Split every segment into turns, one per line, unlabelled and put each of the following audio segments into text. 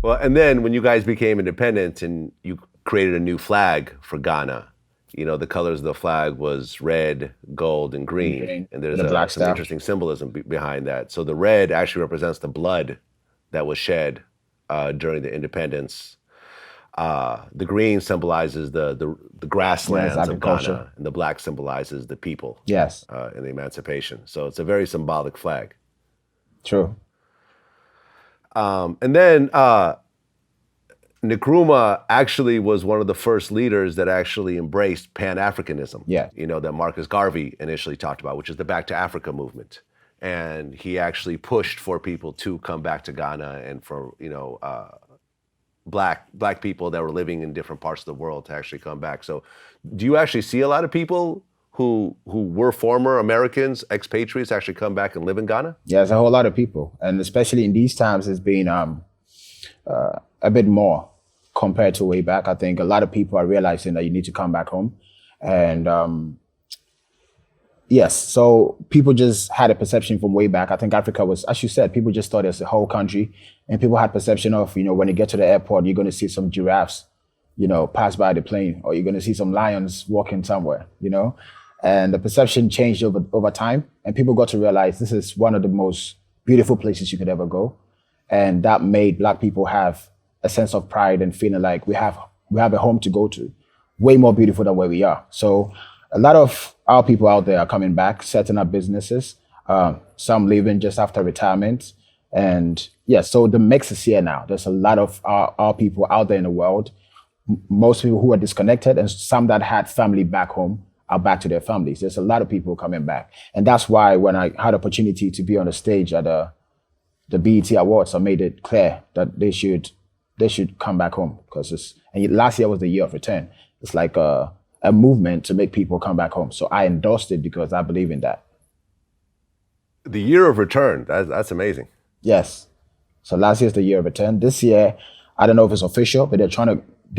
Well, and then when you guys became independent and you created a new flag for Ghana, the colors of the flag was red, gold, and green. And there's
With a black
some
staff.
interesting symbolism behind that. So the red actually represents the blood that was shed during the independence. The green symbolizes the
Yes,
grasslands of
agriculture.
Ghana, and the black symbolizes the people
Yes,
in the emancipation. So it's a very symbolic flag.
true.
And then Nkrumah actually was one of the first leaders that actually embraced Pan-Africanism,
Yeah.
that Marcus Garvey initially talked about, which is the Back to Africa movement. And he actually pushed for people to come back to Ghana and for, black people that were living in different parts of the world to actually come back. So do you actually see a lot of people who were former Americans, expatriates, actually come back and live in Ghana?
Yeah, there's a whole lot of people. And especially in these times, it's been a bit more compared to way back. I think a lot of people are realizing that you need to come back home. And yes, so people just had a perception from way back. I think Africa was, as you said, people just thought it was a whole country. And people had perception of, when you get to the airport, you're going to see some giraffes, pass by the plane, or you're going to see some lions walking somewhere, And the perception changed over time. And people got to realize this is one of the most beautiful places you could ever go. And that made Black people have a sense of pride and feeling like we have a home to go to, way more beautiful than where we are. So a lot of our people out there are coming back, setting up businesses, some leaving just after retirement. And yeah, so the mix is here now. There's a lot of our people out there in the world, most people who are disconnected, and some that had family back home are back to their families. There's a lot of people coming back. And that's why when I had opportunity to be on the stage at the BET Awards, I made it clear that they should come back home, because last year was the year of return. It's like a movement to make people come back home. So I endorsed it because I believe in that.
The year of return, that's amazing.
Yes. So last year's the year of return. This year, I don't know if it's official, but they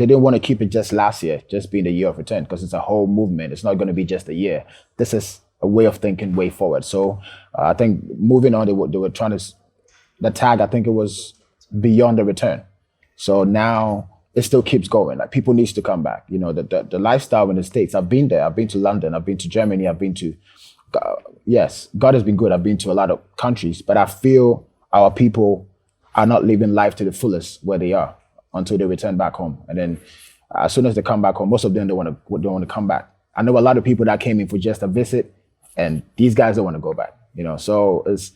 didn't want to keep it just last year, just being the year of return, because it's a whole movement. It's not going to be just a year. This is a way of thinking way forward. So I think moving on, they were trying to, the tag, I think it was beyond the return. So now it still keeps going. Like, people needs to come back. The lifestyle in the States, I've been there. I've been to London. I've been to Germany. I've been to, yes, God has been good. I've been to a lot of countries, but I feel our people are not living life to the fullest where they are until they return back home. And then as soon as they come back home, most of them don't want to come back. I know a lot of people that came in for just a visit, and these guys don't want to go back. So it's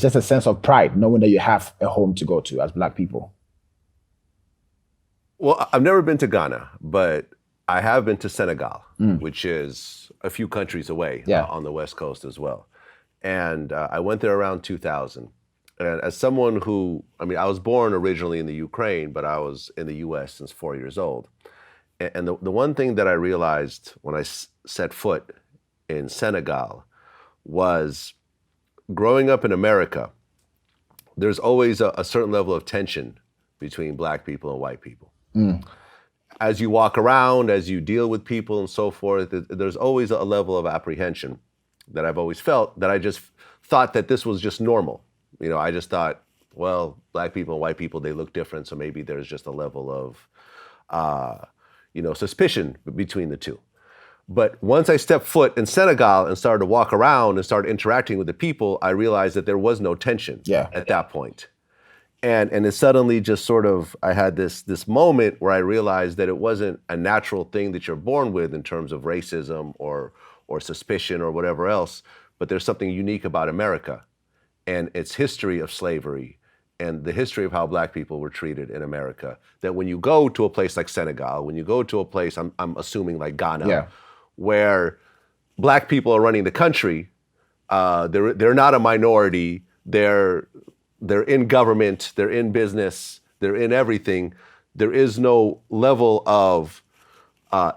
just a sense of pride knowing that you have a home to go to as Black people.
Well, I've never been to Ghana, but I have been to Senegal, which is a few countries away on the West Coast as well. And I went there around 2000. And as someone who, I was born originally in the Ukraine, but I was in the US since 4 years old. And the one thing that I realized when I set foot in Senegal was, growing up in America, there's always a certain level of tension between Black people and white people. As you walk around, as you deal with people and so forth, there's always a level of apprehension that I've always felt, that I just thought that this was just normal. I just thought, well, Black people and white people, they look different, so maybe there's just a level of, suspicion between the two. But once I stepped foot in Senegal and started to walk around and started interacting with the people, I realized that there was no tension at that point. And it suddenly just sort of, I had this moment where I realized that it wasn't a natural thing that you're born with in terms of racism or suspicion or whatever else, but there's something unique about America and its history of slavery and the history of how Black people were treated in America, that when you go to a place like Senegal, when you go to a place, I'm assuming like Ghana, where Black people are running the country, they're not a minority, they're in government, they're in business, they're in everything. There is no level of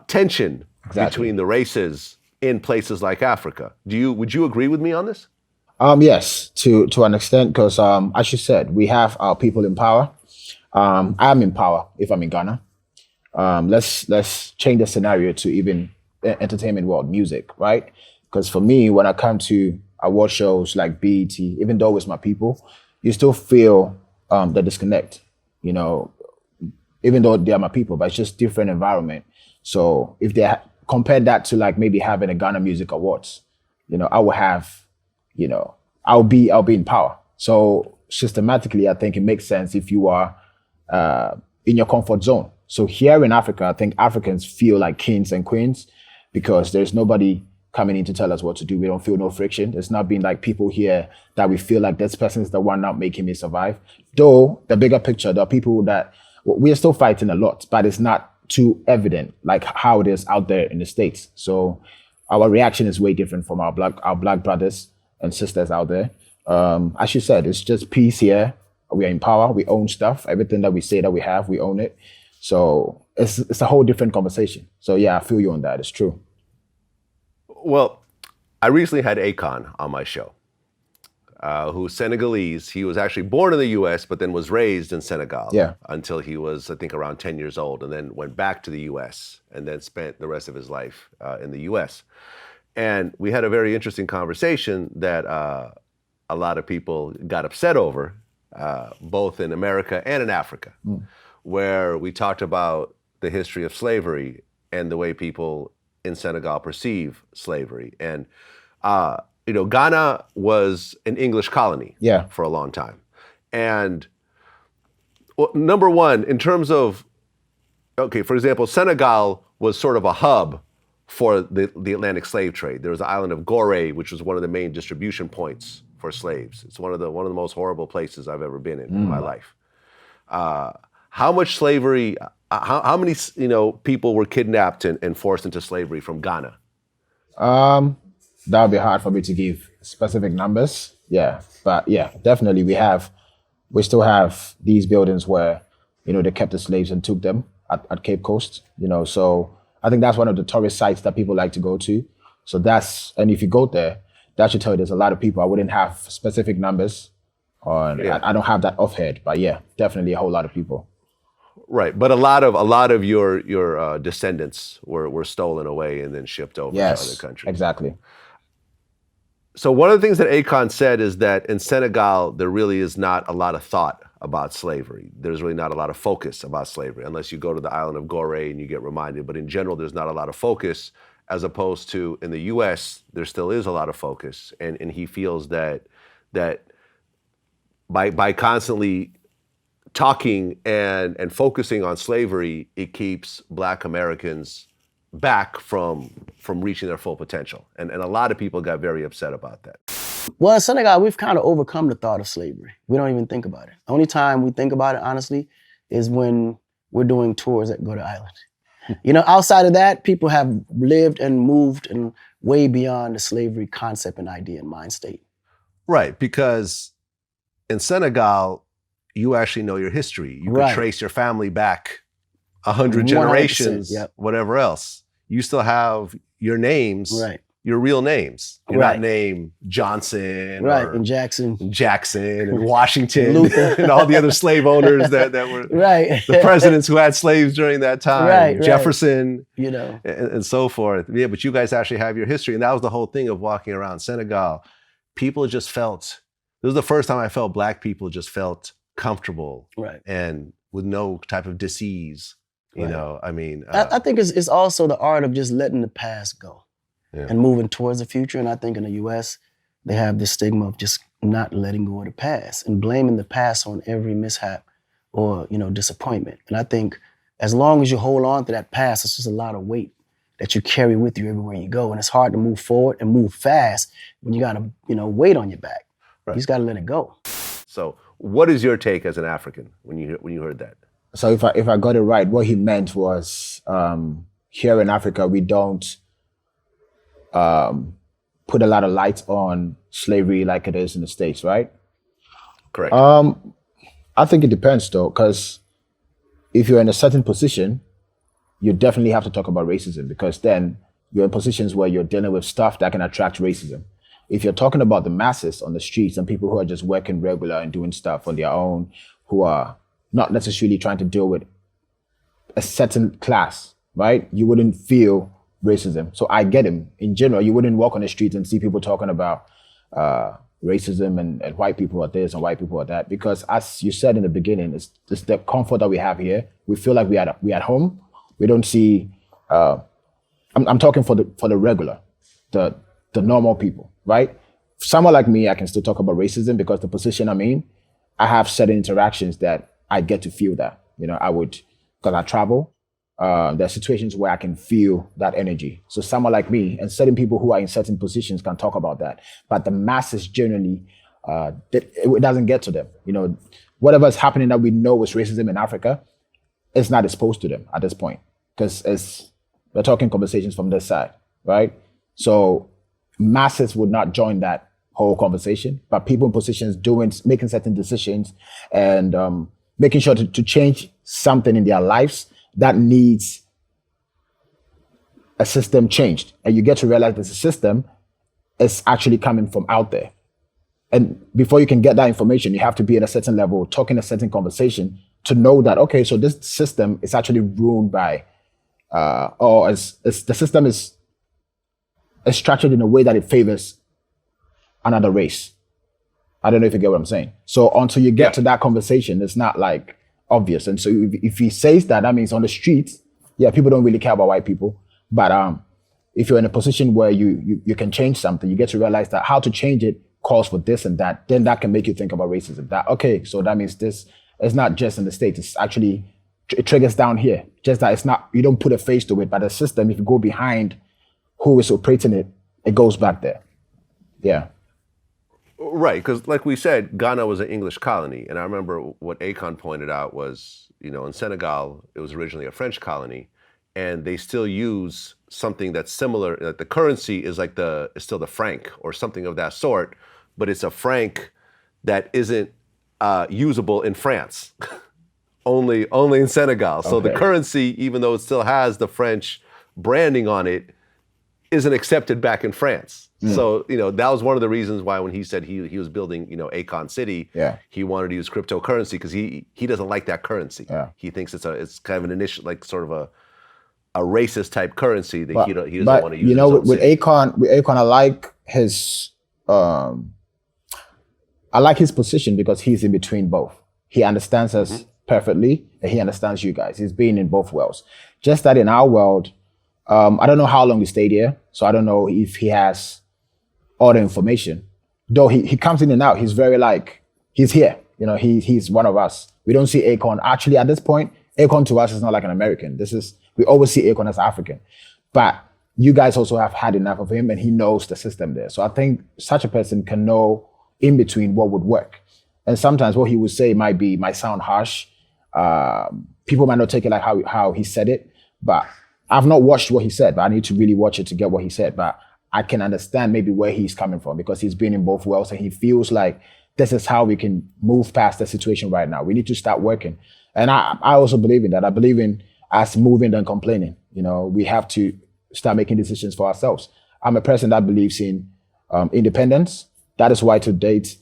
tension between the races in places like Africa. Would you agree with me on this?
Yes, to an extent, because as you said, we have our people in power. I'm in power if I'm in Ghana. Let's change the scenario to even entertainment world, music, right? Because for me, when I come to award shows like BET, even though it's my people, you still feel the disconnect. even though they are my people, but it's just different environment. So if they compare that to like maybe having a Ghana Music Awards, I will have, I'll be in power. So systematically, I think it makes sense if you are in your comfort zone. So here in Africa, I think Africans feel like kings and queens because there's nobody coming in to tell us what to do. We don't feel no friction. There's not been like people here that we feel like this person is the one not making me survive. Though the bigger picture, there are people that we are still fighting a lot, but it's not too evident like how it is out there in the States. So our reaction is way different from our black brothers and sisters out there. As you said, it's just peace here. We are in power. We own stuff. Everything that we say that we have, we own it. So it's a whole different conversation. So yeah, I feel you on that. It's true.
Well, I recently had Akon on my show, who's Senegalese. He was actually born in the U.S., but then was raised in Senegal until he was, I think, around 10 years old, and then went back to the U.S. and then spent the rest of his life in the U.S. And we had a very interesting conversation that a lot of people got upset over, both in America and in Africa, where we talked about the history of slavery and the way people in Senegal perceive slavery. And, Ghana was an English colony for a long time. And number one, in terms of, for example, Senegal was sort of a hub for the Atlantic slave trade. There was the island of Gorée, which was one of the main distribution points for slaves. It's one of the most horrible places I've ever been in my life. How much slavery, how many people were kidnapped and forced into slavery from Ghana?
That would be hard for me to give specific numbers. Yeah, but yeah, definitely we still have these buildings where, they kept the slaves and took them at Cape Coast, so I think that's one of the tourist sites that people like to go to. So and if you go there, that should tell you there's a lot of people. I wouldn't have specific numbers on, I don't have that off head, but yeah, definitely a whole lot of people.
Right, but a lot of your descendants were stolen away and then shipped over to other countries.
Exactly.
So one of the things that Akon said is that in Senegal, there really is not a lot of thought about slavery. There's really not a lot of focus about slavery, unless you go to the island of Gorée and you get reminded. But in general, there's not a lot of focus, as opposed to in the U.S., there still is a lot of focus. And he feels that by constantly talking and focusing on slavery, it keeps Black Americans back from reaching their full potential. And a lot of people got very upset about that.
Well, in Senegal, we've kind of overcome the thought of slavery. We don't even think about it. The only time we think about it, honestly, is when we're doing tours that go to Island. Outside of that, people have lived and moved and way beyond the slavery concept and idea and mind state.
Right, because in Senegal, you actually know your history. You can trace your family back 100 generations, whatever else. You still have your names, your real names. You're not named Johnson
and Jackson
and Washington Luther. And all the other slave owners that were the presidents who had slaves during that time, Jefferson, and so forth. Yeah, but you guys actually have your history. And that was the whole thing of walking around Senegal. People just felt, this was the first time I felt Black people just felt comfortable and with no type of disease. I think it's also the art of just letting the past go and moving towards the future. And I think in the U.S., they have this stigma of just not letting go of the past and blaming the past on every mishap or, disappointment. And I think as long as you hold on to that past, it's just a lot of weight that you carry with you everywhere you go. And it's hard to move forward and move fast when you got a weight on your back. You just got to let it go. So what is your take as an African when you heard that?
So if I got it right, what he meant was here in Africa, we don't put a lot of light on slavery like it is in the States, right?
Correct.
I think it depends though, because if you're in a certain position, you definitely have to talk about racism, because then you're in positions where you're dealing with stuff that can attract racism. If you're talking about the masses on the streets and people who are just working regular and doing stuff on their own, who are not necessarily trying to deal with a certain class, right? You wouldn't feel racism. So I get him. In general, you wouldn't walk on the streets and see people talking about racism and white people are this and white people are that, because as you said in the beginning, it's the comfort that we have here. We feel like we at home. We don't see. I'm talking for the regular, the normal people, right? Someone like me, I can still talk about racism because the position I'm in, I have certain interactions that I get to feel that. You know, because I travel. There are situations where I can feel that energy. So someone like me and certain people who are in certain positions can talk about that. But the masses generally, it doesn't get to them. You know, whatever's happening that we know is racism in Africa, it's not exposed to them at this point. Because we're talking conversations from this side, right? So masses would not join that whole conversation. But people in positions making certain decisions and making sure to change something in their lives that needs a system changed. And you get to realize that the system is actually coming from out there. And before you can get that information, you have to be at a certain level, talking a certain conversation to know that, okay, so this system is actually ruined by, the system is structured in a way that it favors another race. I don't know if you get what I'm saying. So until you get to that conversation, it's not like obvious. And so if he says that, that means on the streets, people don't really care about white people. But if you're in a position where you can change something, you get to realize that how to change it calls for this and that, then that can make you think about racism. That, okay, so that means this is not just in the States, it's actually, it triggers down here. Just that it's not, you don't put a face to it, but the system, if you go behind who is operating it, it goes back there. Yeah.
Right, because like we said, Ghana was an English colony. And I remember what Akon pointed out was, you know, in Senegal, it was originally a French colony. And they still use something that's similar. Like the currency is like it's still the franc or something of that sort, but it's a franc that isn't usable in France, only in Senegal. So the currency, even though it still has the French branding on it, isn't accepted back in France. So, you know, that was one of the reasons why when he said he was building, you know, Akon City, he wanted to use cryptocurrency because he doesn't like that currency. He thinks it's kind of an initial, like sort of a racist type currency that he doesn't want to use.
You know, with Akon, I like his position because he's in between both. He understands us perfectly, and he understands you guys. He's been in both worlds. Just that in our world, I don't know how long he stayed here, so I don't know if he has all the information. Though he comes in and out, he's very he's here. You know, he's one of us. We don't see Akon. Actually, at this point, Akon to us is not like an American. We always see Akon as African. But you guys also have had enough of him and he knows the system there. So I think such a person can know in between what would work. And sometimes what he would say might sound harsh. People might not take it like how he said it, but I've not watched what he said, but I need to really watch it to get what he said. But I can understand maybe where he's coming from because he's been in both worlds and he feels like this is how we can move past the situation right now. We need to start working. And I also believe in that. I believe in us moving than complaining. You know, we have to start making decisions for ourselves. I'm a person that believes in independence. That is why to date,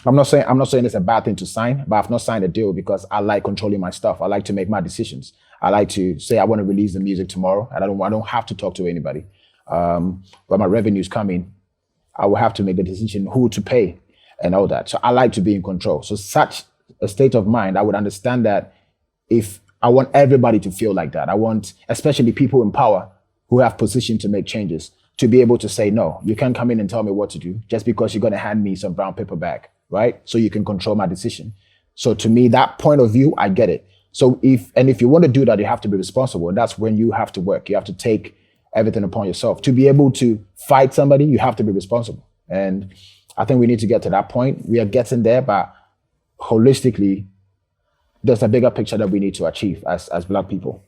I'm not saying it's a bad thing to sign, but I've not signed a deal because I like controlling my stuff. I like to make my decisions. I like to say I want to release the music tomorrow, and I don't have to talk to anybody. But my revenue's coming, I will have to make the decision who to pay and all that. So I like to be in control. So such a state of mind, I would understand that if I want everybody to feel like that. I want, especially people in power who have position to make changes, to be able to say, no, you can't come in and tell me what to do just because you're going to hand me some brown paper back, right? So you can control my decision. So to me, that point of view, I get it. So if you want to do that, you have to be responsible. And that's when you have to work. You have to take everything upon yourself. To be able to fight somebody, you have to be responsible. And I think we need to get to that point. We are getting there, but holistically, there's a bigger picture that we need to achieve as Black people.